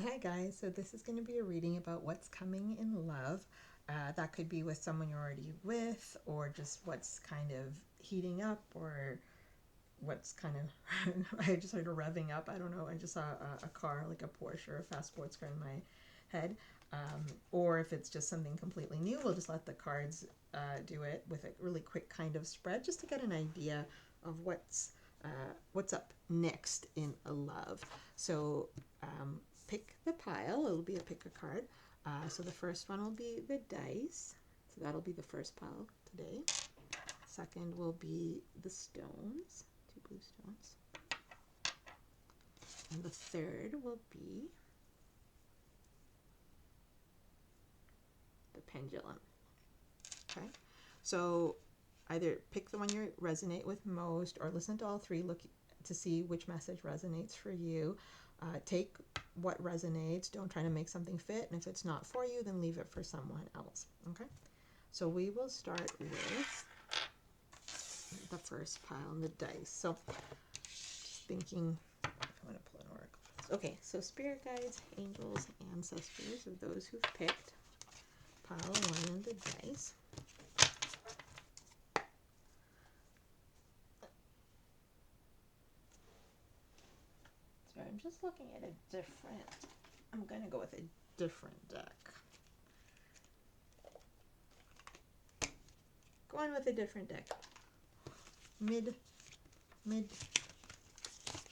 Hi guys, so this is going to be a reading about what's coming in love. That could be with someone you're already with, or just what's kind of heating up, or what's kind of, I just heard a revving up. I don't know, I just saw a car, like a Porsche or a fast sports car in my head. Or if it's just something completely new, we'll just let the cards do it with a really quick kind of spread just to get an idea of what's up next in a love. So pick the pile. It'll be a pick a card. So the first one will be the dice. So that'll be the first pile today. Second will be the stones, 2 blue stones. And the third will be the pendulum. Okay, so either pick the one you resonate with most or listen to all three, look to see which message resonates for you. Take what resonates, don't try to make something fit, and if it's not for you, then leave it for someone else. Okay, so we will start with the first pile on the dice. So just thinking, I'm going to pull an oracle. Okay, so spirit guides, angels, ancestors of those who've picked pile 1 in the dice. So I'm just looking at a different, I'm going to go with a different deck. Going with a different deck. Mid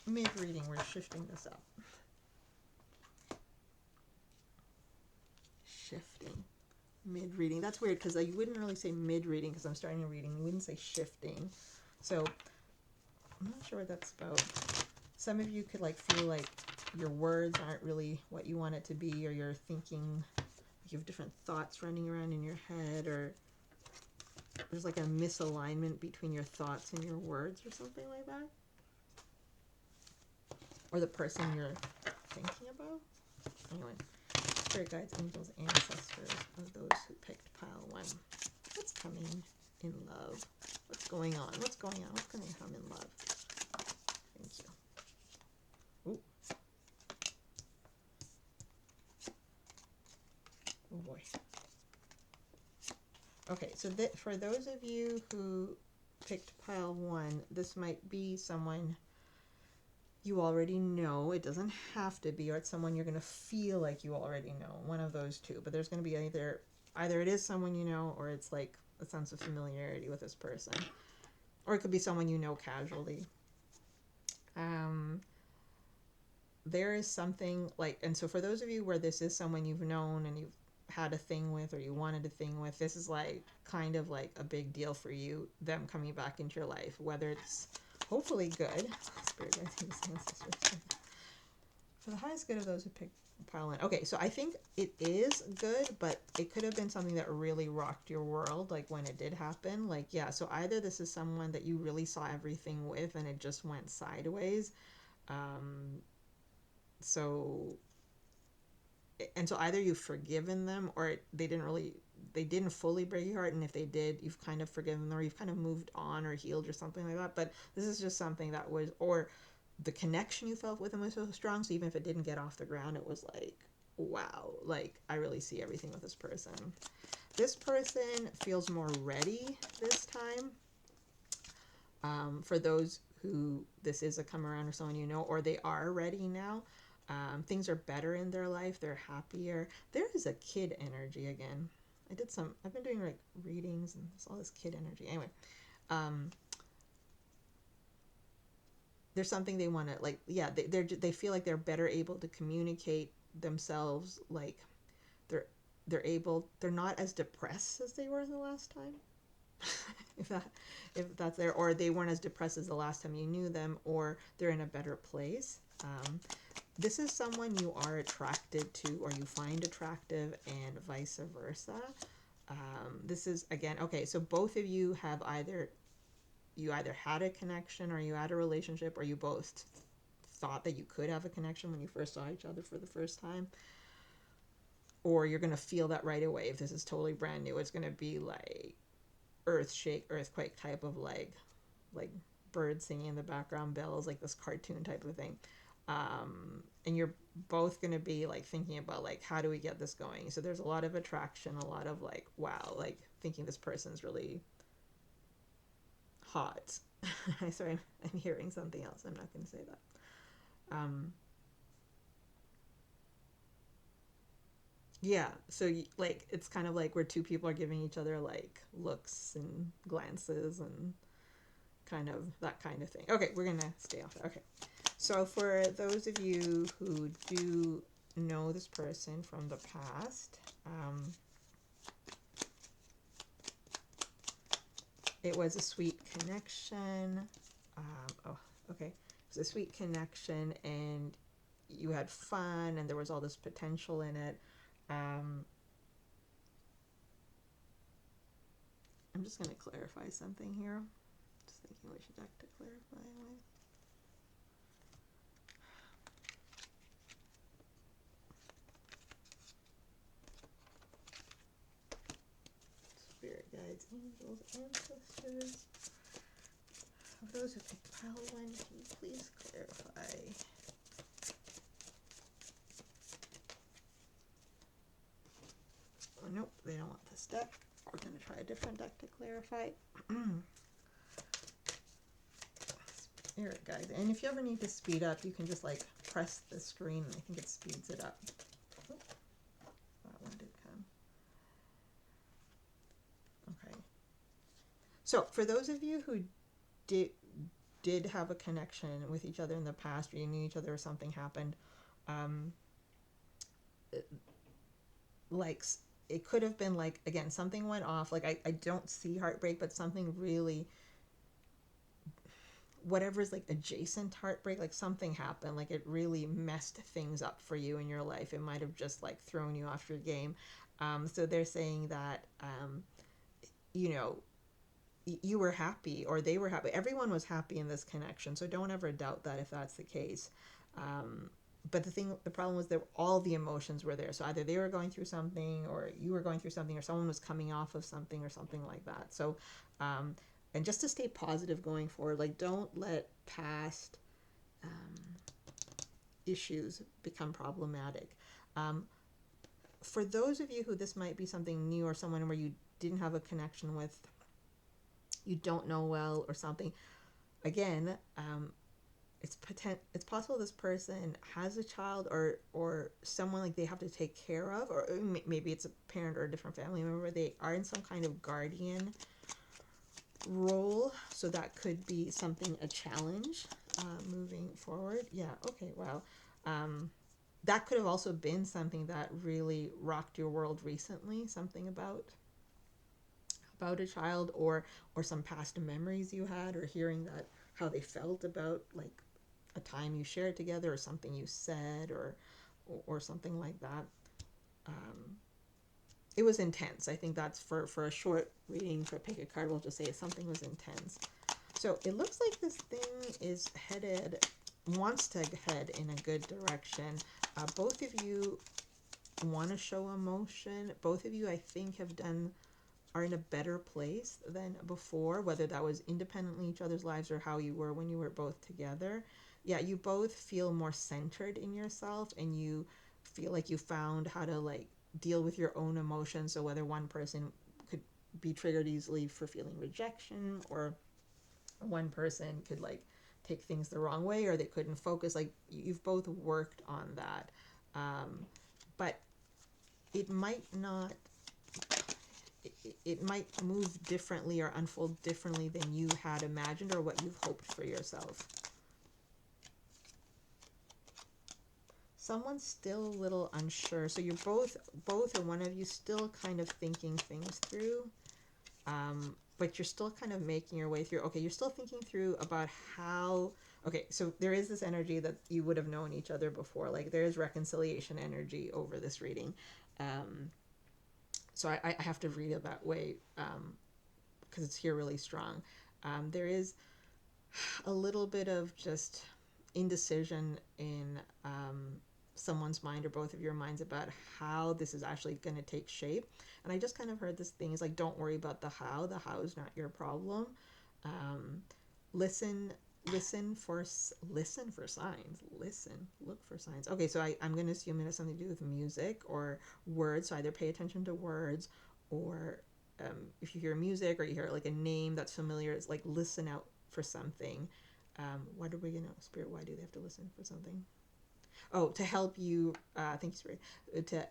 reading, we're shifting this up. Shifting. Mid reading. That's weird because you wouldn't really say mid reading because I'm starting a reading. You wouldn't say shifting. So I'm not sure what that's about. Some of you could like feel like your words aren't really what you want it to be, or you're thinking, you have different thoughts running around in your head, or there's like a misalignment between your thoughts and your words or something like that. Or the person you're thinking about. Anyway, spirit guides, angels, ancestors of those who picked pile 1. What's coming in love? What's going on? What's going on? What's going to come in love? Thank you. Ooh. Oh boy. Okay, so for those of you who picked pile 1, this might be someone you already know. It doesn't have to be, or it's someone you're going to feel like you already know. One of those two. But there's going to be either it is someone you know, or it's like a sense of familiarity with this person. Or it could be someone you know casually. There is something like, and so for those of you where this is someone you've known and you've had a thing with, or you wanted a thing with, this is like kind of like a big deal for you, them coming back into your life, whether it's hopefully good. Spirit guides, ancestors. For the highest good of those who pick pile 1. Okay, so I think it is good, but it could have been something that really rocked your world, like when it did happen. Like, yeah, so either this is someone that you really saw everything with and it just went sideways. So either you've forgiven them, or they didn't fully break your heart, and if they did, you've kind of forgiven them, or you've kind of moved on or healed or something like that. But this is just something that was, or the connection you felt with them was so strong, so even if it didn't get off the ground, it was like, wow, like I really see everything with this person. This person feels more ready this time. For those who this is a come around, or someone you know, or they are ready now. Things are better in their life. They're happier. There is a kid energy again. I've been doing like readings and there's all this kid energy. Anyway, there's something they want to like, yeah, they feel like they're better able to communicate themselves. Like they're not as depressed as they were the last time. if that's there, or they weren't as depressed as the last time you knew them, or they're in a better place. This is someone you are attracted to, or you find attractive, and vice versa. This is again, okay, so both of you have either had a connection, or you had a relationship, or you both thought that you could have a connection when you first saw each other for the first time, or you're going to feel that right away. If this is totally brand new, it's going to be like earthquake type of like birds singing in the background, bells, like this cartoon type of thing. and you're both going to be like thinking about like, how do we get this going? So there's a lot of attraction, a lot of like, wow, like thinking this person's really hot. Sorry, I'm hearing something else. I'm not going to say that. Yeah, so like it's kind of like where two people are giving each other like looks and glances and kind of that kind of thing. Okay, we're gonna stay off that. Okay, so for those of you who do know this person from the past, it was a sweet connection. Oh, okay, it was a sweet connection, and you had fun, and there was all this potential in it. I'm just going to clarify something here. Just thinking which deck to clarify with. Spirit guides, angels, ancestors. For those who picked pile one, can you please clarify? Oh, nope, they don't want this deck. We're going to try a different deck to clarify. Spirit guides. And if you ever need to speed up, you can just like press the screen and I think it speeds it up. Oh, that one did come. Okay. So for those of you who did have a connection with each other in the past, or you knew each other or something happened, like it could have been like, again, something went off. Like I don't see heartbreak, but something really, whatever's like adjacent heartbreak, like something happened, like it really messed things up for you in your life. It might have just like thrown you off your game. So they're saying that, you know, you were happy or they were happy. Everyone was happy in this connection. So don't ever doubt that if that's the case. But the problem was that all the emotions were there. So either they were going through something or you were going through something or someone was coming off of something or something like that. So, and just to stay positive going forward, like don't let past issues become problematic. For those of you who this might be something new or someone where you didn't have a connection with, you don't know well or something, again, it's possible this person has a child or someone like they have to take care of, or maybe it's a parent or a different family member. They are in some kind of guardian role, so that could be something, a challenge moving forward. Yeah, okay, wow. That could have also been something that really rocked your world recently, something about a child or some past memories you had, or hearing that how they felt about like a time you shared together or something you said or something like that. It was intense. I think that's for a short reading. For pick a card, we'll just say something was intense. So it looks like this thing is wants to head in a good direction. Both of you want to show emotion. Both of you, I think, are in a better place than before, whether that was independently each other's lives or how you were when you were both together. Yeah, you both feel more centered in yourself, and you feel like you found how to like deal with your own emotions. So whether one person could be triggered easily for feeling rejection, or one person could like take things the wrong way, or they couldn't focus, like you've both worked on that. But it might not, it might move differently or unfold differently than you had imagined or what you've hoped for yourself. Someone's still a little unsure. So you're both or one of you still kind of thinking things through, but you're still kind of making your way through. Okay, you're still thinking through about how, okay, so there is this energy that you would have known each other before. Like there is reconciliation energy over this reading. So I have to read it that way because it's here really strong. There is a little bit of just indecision in someone's mind or both of your minds about how this is actually going to take shape. And I just kind of heard this thing is like, don't worry about the how. The how is not your problem. Listen listen for signs. Look for signs. Okay, so I'm going to assume it has something to do with music or words. So either pay attention to words, or if you hear music or you hear like a name that's familiar, it's like listen out for something. What are we gonna Spirit? Why do they have to listen for something? Oh, to help you. Thank you, Spirit.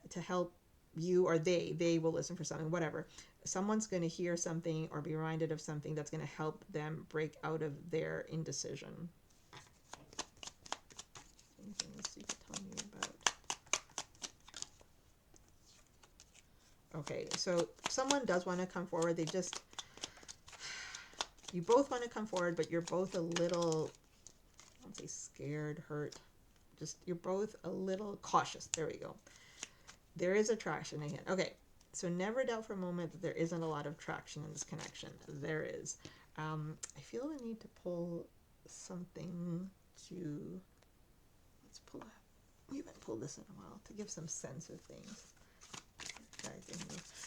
To help you, or they will listen for something. Whatever. Someone's going to hear something or be reminded of something that's going to help them break out of their indecision. Anything else you could tell me about? Okay, so someone does want to come forward. You both want to come forward, but you're both a little, I don't say scared, hurt. Just, you're both a little cautious. There we go. There is attraction again. Okay, so never doubt for a moment that there isn't a lot of traction in this connection. There is. I feel the need to pull something to, let's pull up. We haven't pulled this in a while to give some sense of things.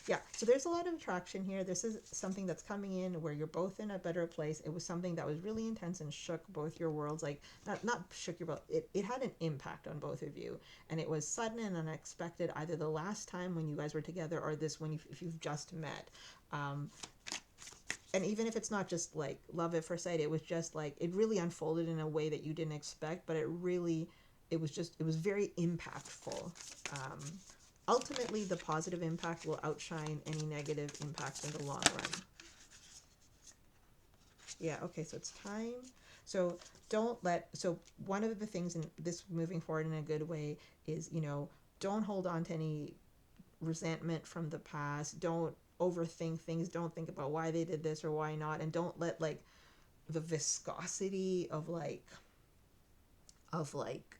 Yeah, so there's a lot of attraction here. This is something that's coming in where you're both in a better place. It was something that was really intense and shook both your worlds. Like, not shook your world. It had an impact on both of you. And it was sudden and unexpected, either the last time when you guys were together or this if you've just met. And even if it's not just like love at first sight, it was just like, it really unfolded in a way that you didn't expect, but it was very impactful. Ultimately, the positive impact will outshine any negative impact in the long run. Yeah, okay, so it's time. So one of the things in this moving forward in a good way is, don't hold on to any resentment from the past. Don't overthink things. Don't think about why they did this or why not. And don't let like the viscosity of like like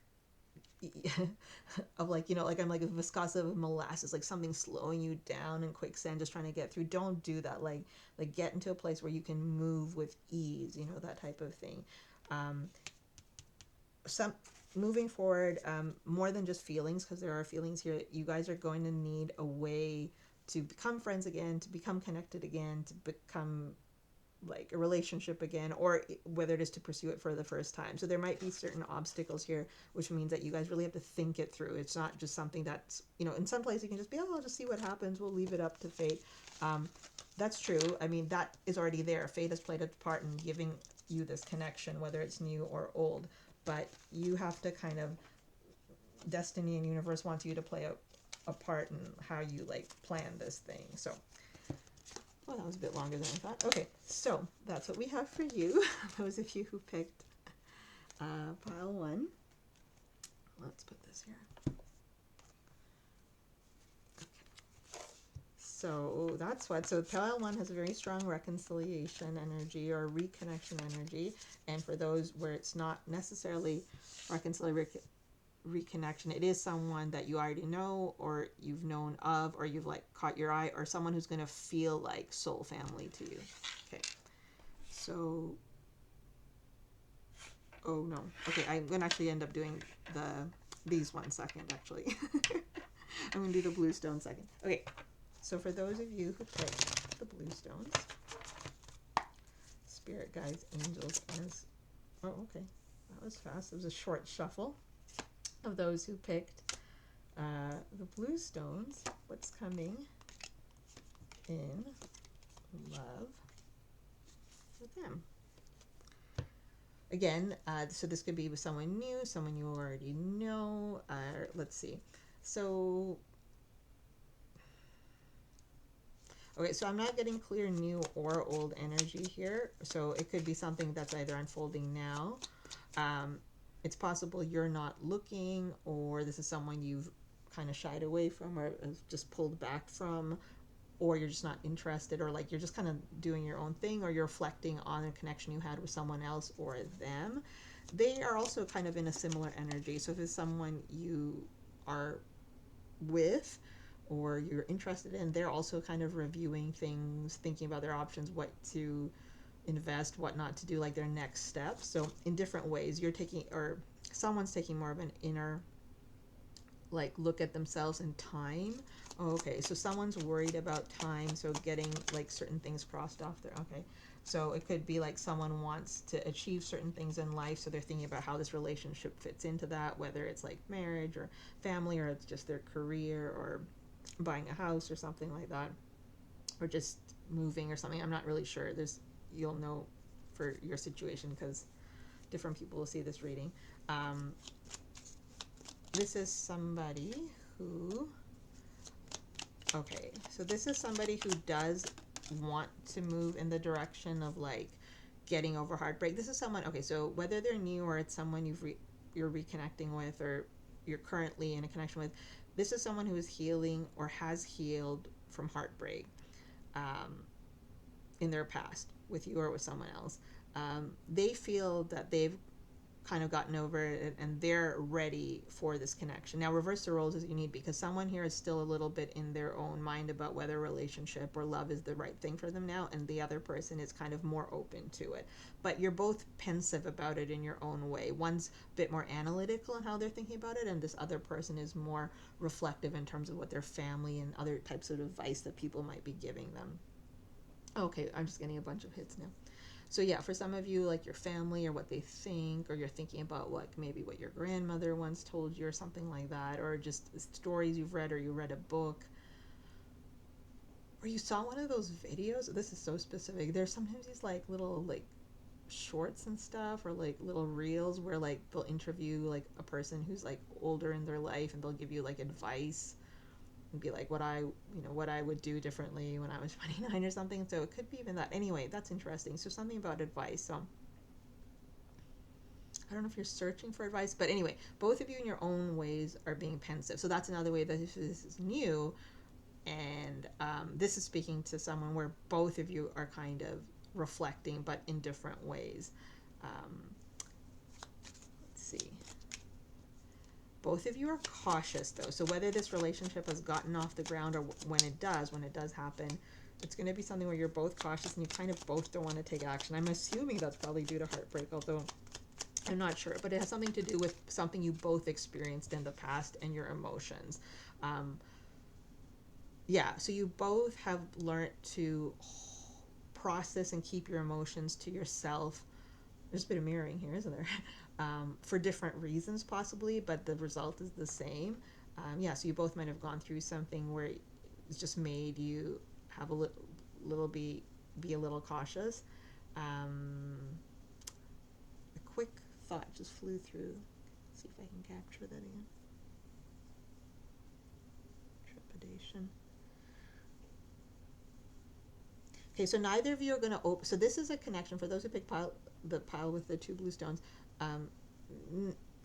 I'm like a viscosity of molasses, like something slowing you down in quicksand, just trying to get through. Don't do that. Like get into a place where you can move with ease, that type of thing. Some moving forward, more than just feelings, because there are feelings here. You guys are going to need a way to become friends again, to become connected again, to become like a relationship again, or whether it is to pursue it for the first time. So there might be certain obstacles here, which means that you guys really have to think it through. It's not just something that's, in some places you can just be, I'll just see what happens. We'll leave it up to fate. That's true. I mean, that is already there. Fate has played a part in giving you this connection, whether it's new or old. But you have to kind of, destiny and universe wants you to play a part in how you like plan this thing. So well, that was a bit longer than I thought. Okay, so that's what we have for you. Those of you who picked pile 1. Let's put this here. Okay. So that's what. So pile 1 has a very strong reconciliation energy or reconnection energy. And for those where it's not necessarily reconnection, it is someone that you already know or you've known of or you've like caught your eye, or someone who's going to feel like soul family to you. Okay, so I'm going to actually end up doing these one second actually. I'm going to do the blue stone second. Okay, so for those of you who picked the blue stones, spirit guides, angels, okay, that was fast. It was a short shuffle of those who picked the blue stones. What's coming in love for them? Again, so this could be with someone new, someone you already know. Let's see. So, okay, so I'm not getting clear new or old energy here. So it could be something that's either unfolding now. It's possible you're not looking, or this is someone you've kind of shied away from or just pulled back from, or you're just not interested, or like you're just kind of doing your own thing, or you're reflecting on a connection you had with someone else or them. They are also kind of in a similar energy. So if it's someone you are with or you're interested in, they're also kind of reviewing things, thinking about their options, what to invest, what not to do, like their next steps. So in different ways, you're taking, or someone's taking more of an inner like look at themselves in time. Oh, okay, so someone's worried about time, so getting like certain things crossed off there. Okay, so it could be like someone wants to achieve certain things in life, so they're thinking about how this relationship fits into that, whether it's like marriage or family, or it's just their career, or buying a house or something like that, or just moving or something. I'm not really sure. There's, you'll know for your situation because different people will see this reading. um, this is somebody who, okay, so this is somebody who does want to move in the direction of like getting over heartbreak. This is someone, okay, so whether they're new or it's someone you're reconnecting with, or you're currently in a connection with, this is someone who is healing or has healed from heartbreak in their past with you or with someone else. They feel that they've kind of gotten over it and they're ready for this connection. Now, reverse the roles is you need, because someone here is still a little bit in their own mind about whether relationship or love is the right thing for them now, and the other person is kind of more open to it. But you're both pensive about it in your own way. One's a bit more analytical in how they're thinking about it, and this other person is more reflective in terms of what their family and other types of advice that people might be giving them. Okay, I'm just getting a bunch of hits now. So yeah, for some of you, like your family or what they think, or you're thinking about like maybe what your grandmother once told you or something like that, or just stories you've read, or you read a book, or you saw one of those videos. This is so specific. There's sometimes these like little like shorts and stuff, or like little reels where like they'll interview like a person who's like older in their life, and they'll give you like advice and be like what I would do differently when I was 29 or something. So it could be even that. Anyway, that's interesting. So something about advice. So I don't know if you're searching for advice, but anyway, both of you in your own ways are being pensive. So that's another way that this is new, and this is speaking to someone where both of you are kind of reflecting, but in different ways. Let's see. Both of you are cautious, though. So whether this relationship has gotten off the ground, or when it does happen, it's going to be something where you're both cautious and you kind of both don't want to take action. I'm assuming that's probably due to heartbreak, although I'm not sure. But it has something to do with something you both experienced in the past and your emotions. Yeah, so you both have learned to process and keep your emotions to yourself. There's a bit of mirroring here, isn't there? For different reasons, possibly, but the result is the same. Yeah, so you both might have gone through something where it's just made you have little be a little cautious. A quick thought just flew through. Let's see if I can capture that again. Trepidation. Okay, so neither of you are going to open. So this is a connection for those who pick the pile with the 2 blue stones.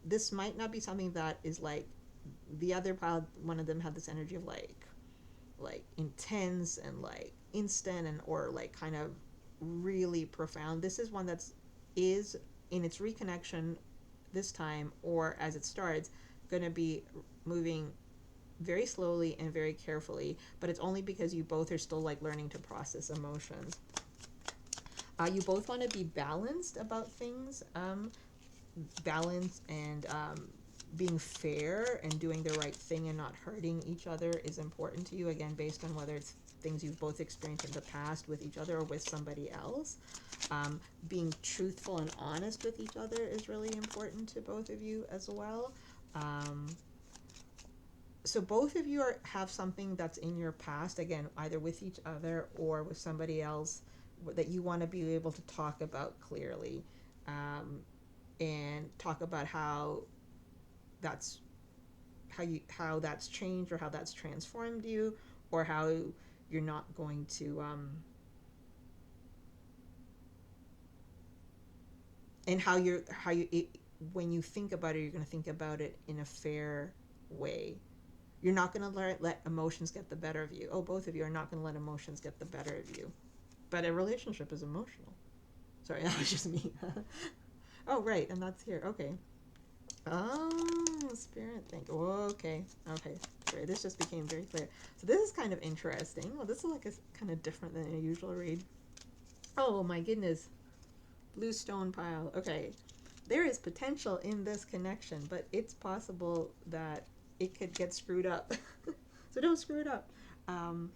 This might not be something that is like the other pile. One of them had this energy of like intense and like instant, and or like kind of really profound. This is one that's is in its reconnection this time, or as it starts, going to be moving very slowly and very carefully, but it's only because you both are still like learning to process emotions. You both want to be balanced about things. Balance and being fair and doing the right thing and not hurting each other is important to you, again, based on whether it's things you've both experienced in the past with each other or with somebody else. Being truthful and honest with each other is really important to both of you as well. So both of you have something that's in your past, again, either with each other or with somebody else, that you want to be able to talk about clearly, and talk about how that's changed, or how that's transformed you, or how you're not going to and when you think about it, you're going to think about it in a fair way. You're not going to let emotions get the better of you. Oh, both of you are not going to let emotions get the better of you. But a relationship is emotional. Sorry, that was just me. Oh, right, and that's here. Okay. Oh, spirit thing. Okay. Sorry, this just became very clear. So this is kind of interesting. Well, this is like kind of different than a usual read. Oh my goodness. Blue stone pile. Okay. There is potential in this connection, but it's possible that it could get screwed up. So don't screw it up. Um,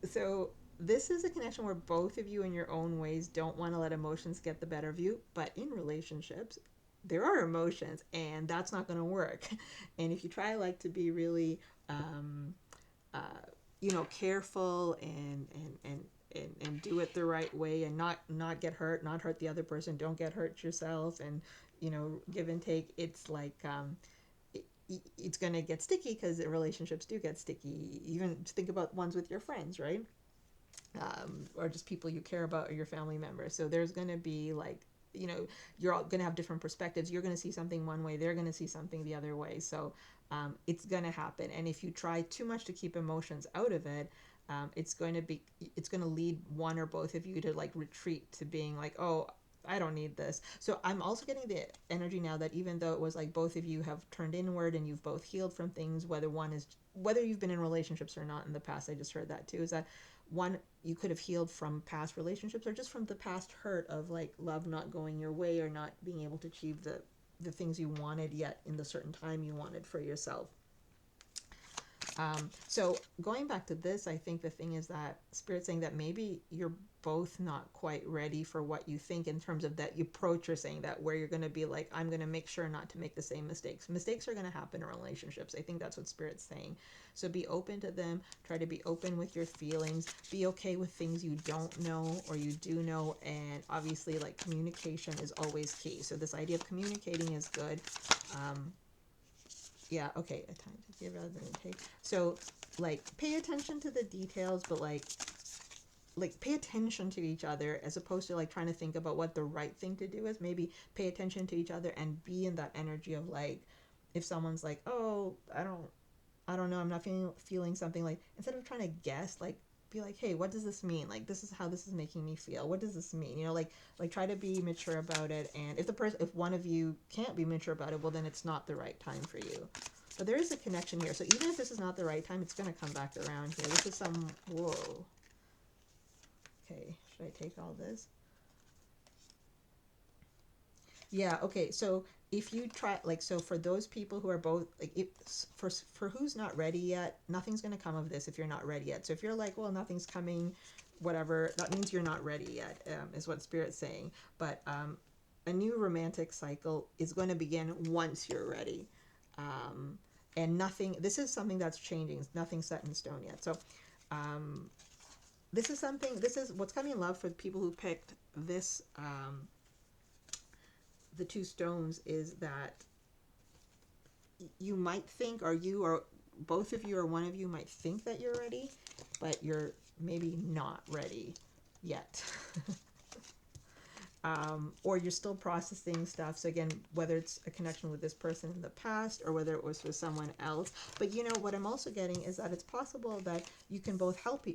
so this is a connection where both of you in your own ways don't want to let emotions get the better of you, but in relationships there are emotions and that's not going to work. And if you try like to be really um, uh, careful and do it the right way and not get hurt, not hurt the other person, don't get hurt yourself, and give and take, it's like it's going to get sticky because relationships do get sticky. Even think about ones with your friends, right? Or just people you care about or your family members. So there's going to be like, you're all going to have different perspectives. You're going to see something one way, they're going to see something the other way. So it's going to happen. And if you try too much to keep emotions out of it, it's going to lead one or both of you to like retreat to being like, oh, I don't need this. So I'm also getting the energy now that even though it was like both of you have turned inward and you've both healed from things, whether you've been in relationships or not in the past, I just heard that too, is that one, you could have healed from past relationships or just from the past hurt of like love not going your way or not being able to achieve the things you wanted yet in the certain time you wanted for yourself. So going back to this, I think the thing is that Spirit's saying that maybe you're both not quite ready for what you think in terms of that approach you're saying, that where you're going to be like, I'm going to make sure not to make the same mistakes. Mistakes are going to happen in relationships. I think that's what Spirit's saying. So be open to them. Try to be open with your feelings. Be okay with things you don't know or you do know. And obviously, like, communication is always key. So this idea of communicating is good. Yeah, okay, a time to give rather than take. So, like, pay attention to the details, but like pay attention to each other as opposed to like trying to think about what the right thing to do is. Maybe pay attention to each other and be in that energy of like, if someone's like, oh, I don't know, I'm not feeling something, like instead of trying to guess, like be like, hey, what does this mean? Like, this is how this is making me feel. What does this mean? Like try to be mature about it. And if one of you can't be mature about it, well, then it's not the right time for you. But there is a connection here. So even if this is not the right time, it's going to come back around here. This is whoa. Okay, should I take all this? Yeah, okay. So if you try, like, so for those people who are both, like, if, for who's not ready yet, nothing's going to come of this if you're not ready yet. So if you're like, well, nothing's coming, whatever, that means you're not ready yet, is what Spirit's saying. But a new romantic cycle is going to begin once you're ready. And this is something that's changing. Nothing's set in stone yet. So this is what's coming in love for the people who picked this. The two stones is that you might think, or both of you or one of you might think that you're ready, but you're maybe not ready yet. Or you're still processing stuff. So again, whether it's a connection with this person in the past or whether it was with someone else. But what I'm also getting is that it's possible that you can both help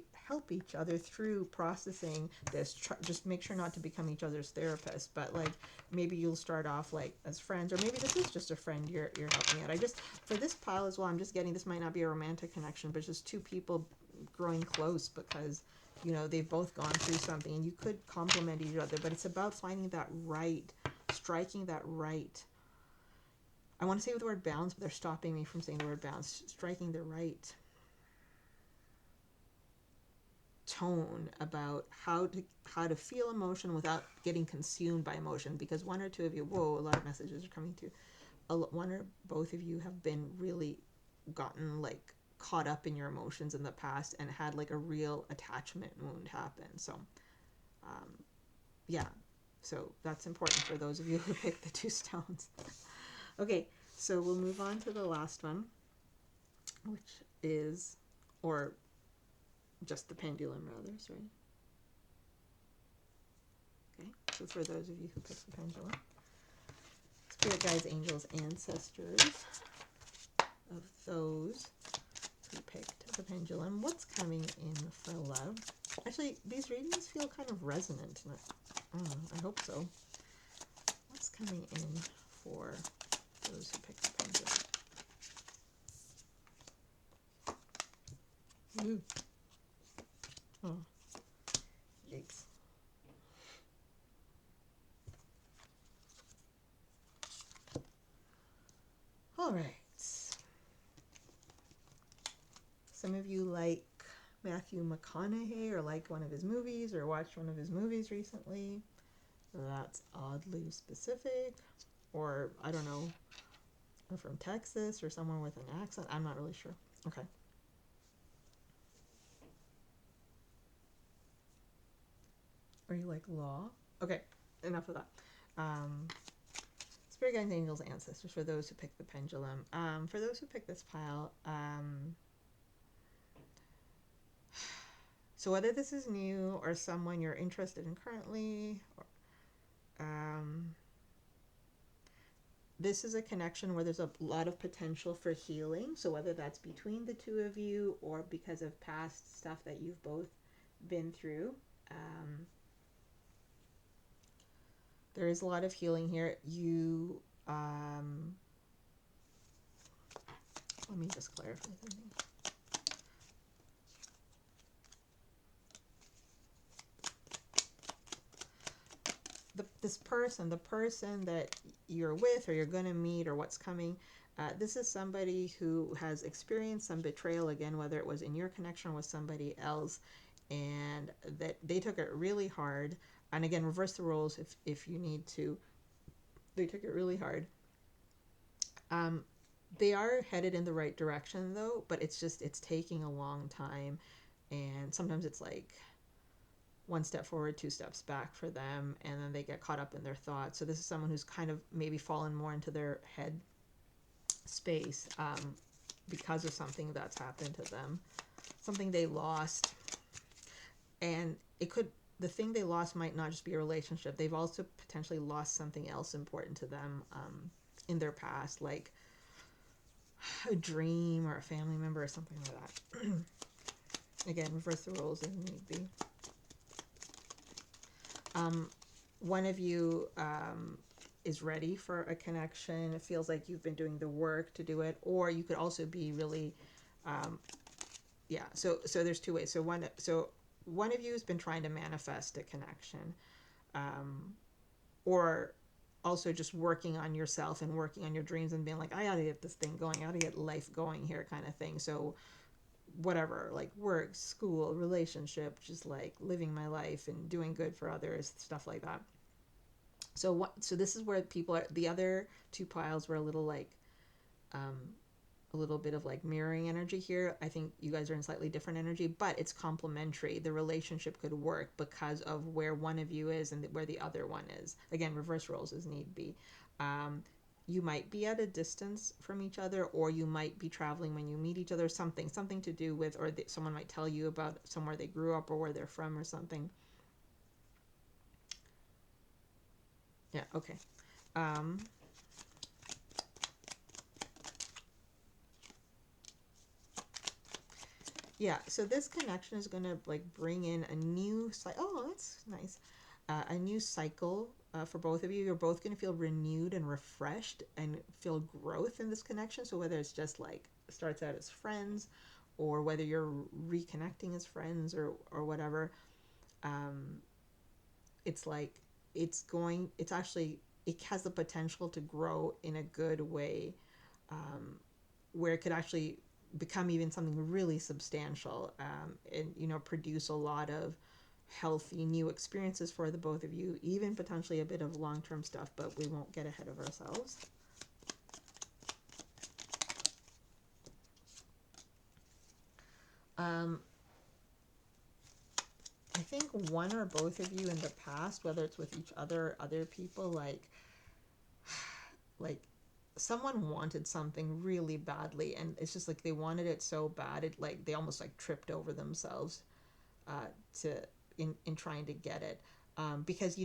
each other through processing this. Just make sure not to become each other's therapist. But like maybe you'll start off like as friends, or maybe this is just a friend you're helping out. For this pile as well, I'm just getting, this might not be a romantic connection, but just two people growing close because they've both gone through something, and you could complement each other, but it's about finding that striking that right, I want to say the word balance, but they're stopping me from saying the word balance, striking the right tone about how to feel emotion without getting consumed by emotion, because one or two of you, whoa, a lot of messages are coming through, one or both of you have been really gotten like caught up in your emotions in the past and had like a real attachment wound happen. So yeah, so that's important for those of you who picked the two stones. Okay, so we'll move on to the last one, which is, or just the pendulum rather, sorry. Okay, so for those of you who picked the pendulum, spirit guides, angels, ancestors of those who picked the pendulum, what's coming in for love? Actually, these readings feel kind of resonant. I hope so. What's coming in for those who picked the pendulum? Ooh. Oh, yikes. All right. some of you like Matthew McConaughey or like one of his movies or watched one of his movies recently. That's oddly specific. Or, I don't know, or from Texas or someone with an accent. I'm not really sure. Okay. Or you like law? Okay, enough of that. Spirit guides, angels, ancestors, for those who pick the pendulum. For those who pick this pile, so whether this is new or someone you're interested in currently, this is a connection where there's a lot of potential for healing. So whether that's between the two of you or because of past stuff that you've both been through, there is a lot of healing here. You, let me just clarify something. The person that you're with or you're going to meet or what's coming, this is somebody who has experienced some betrayal, again, whether it was in your connection with somebody else, and that they took it really hard. And again, reverse the roles if you need to. They took it really hard. They are headed in the right direction, though, but it's taking a long time. And sometimes it's like one step forward, two steps back for them, and then they get caught up in their thoughts. So this is someone who's kind of maybe fallen more into their head space because of something that's happened to them, something they lost. And the thing they lost might not just be a relationship. They've also potentially lost something else important to them in their past, like a dream or a family member or something like that. Again, reverse the roles if need be. One of you is ready for a connection. It feels like you've been doing the work to do it, or you could also be really, So there's two ways. So one of you has been trying to manifest a connection, or also just working on yourself and working on your dreams and being like, I gotta get this thing going. I gotta get life going here, kind of thing. So whatever, like work, school, relationship, just like living my life and doing good for others, stuff like that. So this is where people are. The other two piles were a little like a little bit of like mirroring energy here. I think you guys are in slightly different energy, but it's complementary. The relationship could work because of where one of you is and where the other one is. Again, reverse roles as need be. You might be at a distance from each other, or you might be traveling when you meet each other, something to do with, or someone might tell you about somewhere they grew up or where they're from or something. Yeah, okay. Yeah, so this connection is going to like bring in a new oh, that's nice. A new cycle for both of you. You're both going to feel renewed and refreshed and feel growth in this connection. So whether it's just like starts out as friends, or whether you're reconnecting as friends, or whatever, it's like it's actually, it has the potential to grow in a good way, where it could actually become even something really substantial, and produce a lot of healthy new experiences for the both of you, even potentially a bit of long-term stuff, but we won't get ahead of ourselves. I think one or both of you in the past, whether it's with each other or other people, like someone wanted something really badly, and it's just like they wanted it so bad, it like they almost like tripped over themselves to in trying to get it, because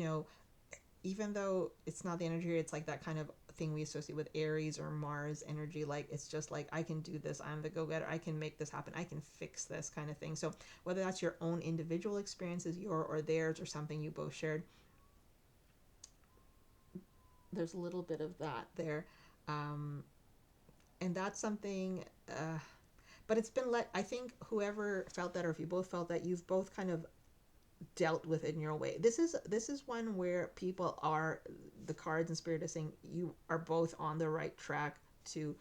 even though it's not the energy, it's like that kind of thing we associate with Aries or Mars energy. Like it's just like, I can do this, I'm the go-getter, I can make this happen, I can fix this, kind of thing. So whether that's your own individual experiences, your or theirs, or something you both shared, there's a little bit of that there. And that's something, but it's been I think whoever felt that, or if you both felt that, you've both kind of dealt with it in your way. This is one where people are, the cards and spirit is saying you are both on the right track to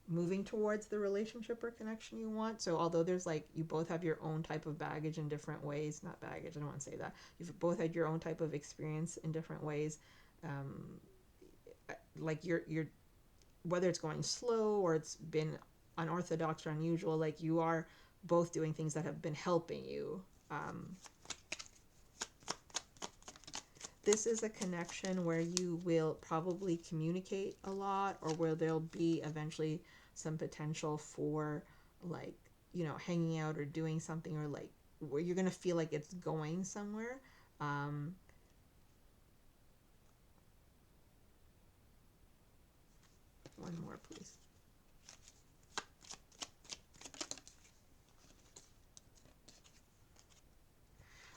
moving towards the relationship or connection you want. So although there's like, you both have your own type of baggage in different ways, not baggage, I don't want to say that, you've both had your own type of experience in different ways. um, like you're whether it's going slow or it's been unorthodox or unusual, like you are both doing things that have been helping you. This is a connection where you will probably communicate a lot, or where there'll be eventually some potential for, like, hanging out or doing something, or like where you're gonna feel like it's going somewhere. um, One more, please.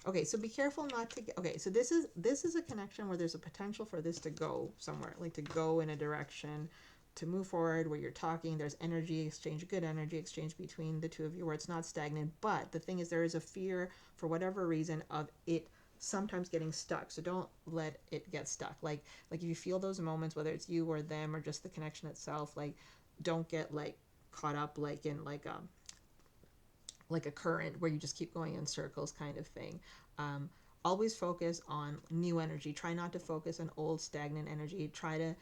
Okay, so be careful not to get. Okay, so this is a connection where there's a potential for this to go somewhere, like to go in a direction, to move forward, where you're talking, there's energy exchange, good energy exchange between the two of you, where it's not stagnant. But the thing is, there is a fear, for whatever reason, of it sometimes getting stuck. So don't let it get stuck. Like if you feel those moments, whether it's you or them or just the connection itself, like don't get like caught up like in like a current where you just keep going in circles, kind of thing. Um, Always focus on new energy. Try not to focus on old stagnant energy. Try to,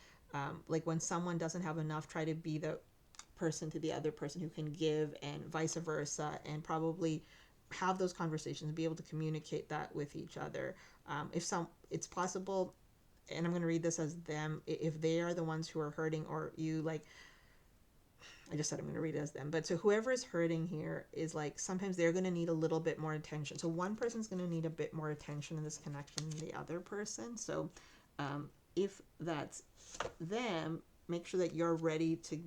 like when someone doesn't have enough, try to be the person to the other person who can give, and vice versa, and probably have those conversations, be able to communicate that with each other. If some, it's possible, and I'm going to read this as them, if they are the ones who are hurting, or you like, I just said I'm going to read it as them. But so whoever is hurting here is like, sometimes they're going to need a little bit more attention. So one person's going to need a bit more attention in this connection than the other person. So if that's them, make sure that you're ready to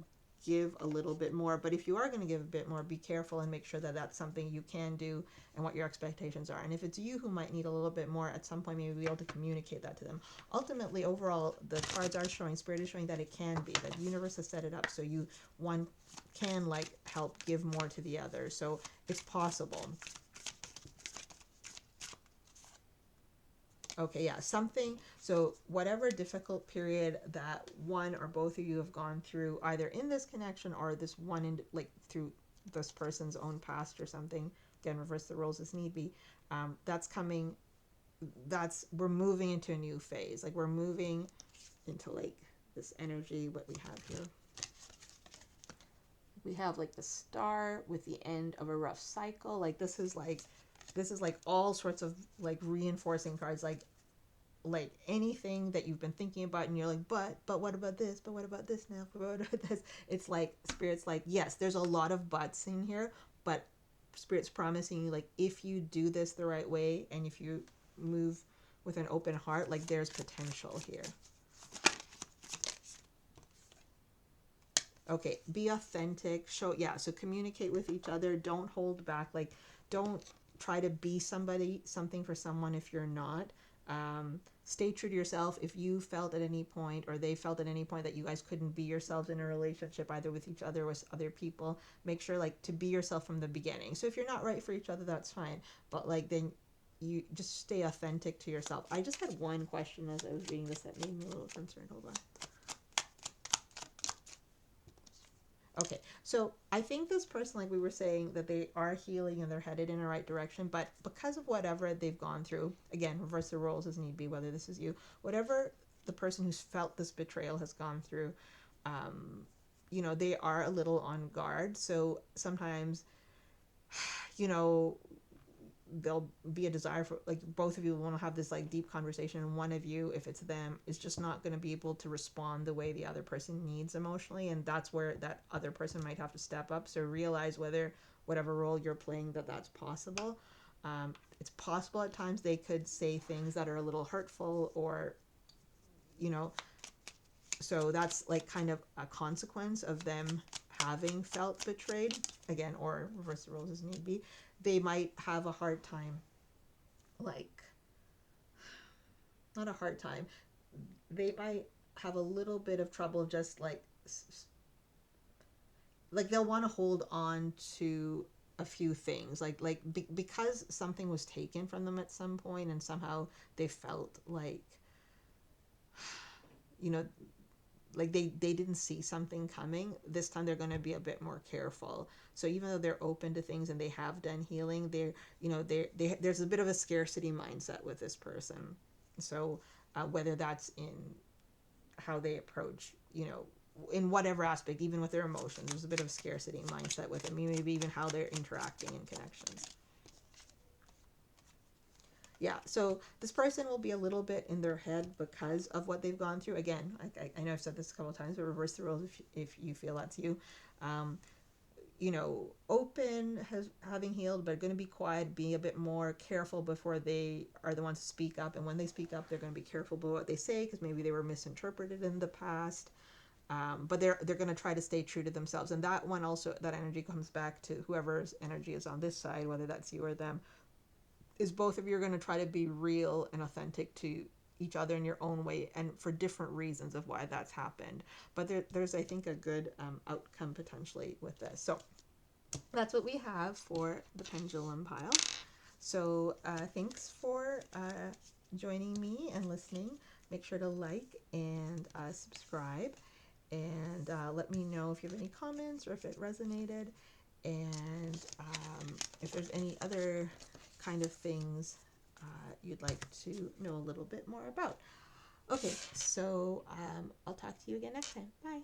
give a little bit more. But if you are going to give a bit more, be careful and make sure that that's something you can do and what your expectations are. And if it's you who might need a little bit more at some point, maybe be able to communicate that to them. Ultimately, overall, the cards are showing, Spirit is showing that it can be, that the universe has set it up so you, one can like help give more to the other. So it's possible. Okay, yeah, something. So, whatever difficult period that one or both of you have gone through, either in this connection or this one, in like through this person's own past or something. Again, reverse the roles as need be. That's coming. We're moving into a new phase. Like we're moving into like this energy. What we have here. We have like the star with the end of a rough cycle. Like this is like all sorts of like reinforcing cards, like anything that you've been thinking about, and you're like, but what about this, but what about this now, but what about this. It's like Spirit's like, yes, there's a lot of buts in here, but Spirit's promising you, like, if you do this the right way and if you move with an open heart, like there's potential here. Okay, be authentic, show, yeah, so communicate with each other, don't hold back, like don't try to be something for someone if you're not. Stay true to yourself. If you felt at any point, or they felt at any point, that you guys couldn't be yourselves in a relationship, either with each other or with other people, make sure like to be yourself from the beginning. So if you're not right for each other, that's fine, but like then you just stay authentic to yourself. I just had one question as I was reading this that made me a little concerned. Hold on. Okay, so I think this person, like we were saying, that they are healing and they're headed in the right direction, but because of whatever they've gone through, again, reverse the roles as need be, whether this is you, whatever the person who's felt this betrayal has gone through, they are a little on guard. So sometimes, you know, there'll be a desire for, like, both of you want to have this like deep conversation, and one of you, if it's them, is just not going to be able to respond the way the other person needs emotionally, and that's where that other person might have to step up. So realize whether whatever role you're playing, that's possible. It's possible at times they could say things that are a little hurtful, or you know so that's like kind of a consequence of them having felt betrayed, again, or reverse the roles as need be. They might have a hard time, like, not a hard time, they might have a little bit of trouble, just like they'll want to hold on to a few things, because something was taken from them at some point, and somehow they felt like, you know like they didn't see something coming. This time they're going to be a bit more careful. So even though they're open to things and they have done healing, they're, you know, there's a bit of a scarcity mindset with this person. So whether that's in how they approach, you know, in whatever aspect, even with their emotions, there's a bit of a scarcity mindset with them. Maybe even how they're interacting in connections. Yeah, so this person will be a little bit in their head because of what they've gone through. Again, I know I've said this a couple of times, but reverse the roles if you feel that's you. Um, you know, open, having healed, but going to be quiet, be a bit more careful before they are the ones to speak up. And when they speak up, they're going to be careful about what they say because maybe they were misinterpreted in the past. But they're going to try to stay true to themselves. And that one also, that energy comes back to whoever's energy is on this side, whether that's you or them, is both of you are going to try to be real and authentic to each other in your own way and for different reasons of why that's happened. But there's, I think, a good outcome potentially with this. So that's what we have for the pendulum pile. So thanks for joining me and listening. Make sure to like and subscribe, and let me know if you have any comments or if it resonated, and if there's any other kind of things you'd like to know a little bit more about. Okay, so I'll talk to you again next time. Bye.